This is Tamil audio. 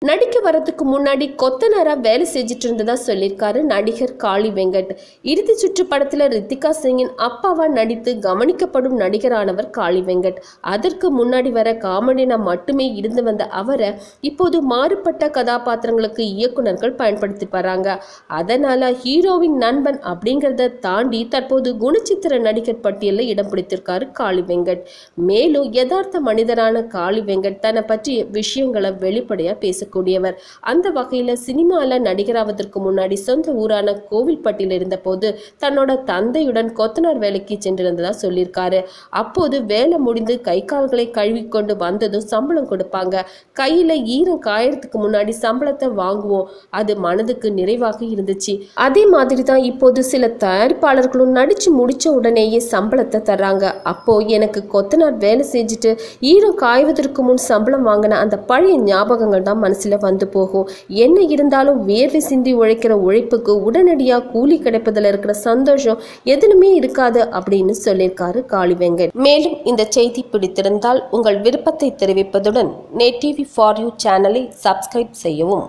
நடிக்க வரதுக்கு முன்னாடி கொத்தனாரா வேலை செஞ்சுட்டு இருந்ததா சொல்லியிருக்காரு நடிகர் காளி வெங்கட். இறுதி சுற்று படத்துல ரித்திகா சிங்கின் அப்பாவா நடித்து கவனிக்கப்படும் நடிகரானவர் காளி வெங்கட். அதற்கு முன்னாடி வர காமெடினா மட்டுமே இருந்து வந்த அவரை இப்போது மாறுபட்ட கதாபாத்திரங்களுக்கு இயக்குனர்கள் பயன்படுத்தி வராங்க. அதனால ஹீரோவின் நண்பன் அப்படிங்கிறத தாண்டி தற்போது குணச்சித்திர நடிகர் பட்டியலில் இடம் பிடித்திருக்காரு காளி வெங்கட். மேலும் யதார்த்த மனிதரான காளி வெங்கட் தன்னை பற்றிய விஷயங்களை வெளிப்படையா பேசக்கூடியவர். அந்த வகையில சினிமால நடிகராவதற்கு முன்னாடி சொந்த ஊரான கோவில்பட்டியில் இருந்த போது தன்னோட தந்தையுடன் கொத்தனார் வேலைக்கு சென்றிருந்ததா சொல்லியிருக்காரு. அப்போது வேலை முடிந்து கை கால்களை கழுவி கொண்டு வந்ததும் சம்பளம் கொடுப்பாங்க. கையில ஈரம் காயறதுக்கு முன்னாடி சம்பளத்தை வாங்குவோம். அது மனதுக்கு நிறைவாக இருந்துச்சு. அதே மாதிரி தான் இப்போது சில தயாரிப்பாளர்களும் நடிச்சு முடிச்ச உடனேயே சம்பளத்தை தர்றாங்க. அப்போ எனக்கு கொத்தனார் வேலை செஞ்சுட்டு ஈரம் காய்வதற்கு முன் சம்பளம் வாங்கின அந்த பழைய ஞாபகங்கள் தான் மனசுல வந்து போகும். என்ன இருந்தாலும் வேர்வை சிந்தி உழைக்கிற உழைப்புக்கு உடனடியா கூலி கிடைப்பதில் இருக்கிற சந்தோஷம் எதிலுமே இருக்காது அப்படின்னு சொல்லியிருக்காரு காளி வெங்கட். மேலும் இந்த செய்தி பிடித்திருந்தால் உங்கள் விருப்பத்தை தெரிவிப்பதுடன் நெட் டிவி ஃபார் யூ சேனலை சப்ஸ்கிரைப் செய்யவும்.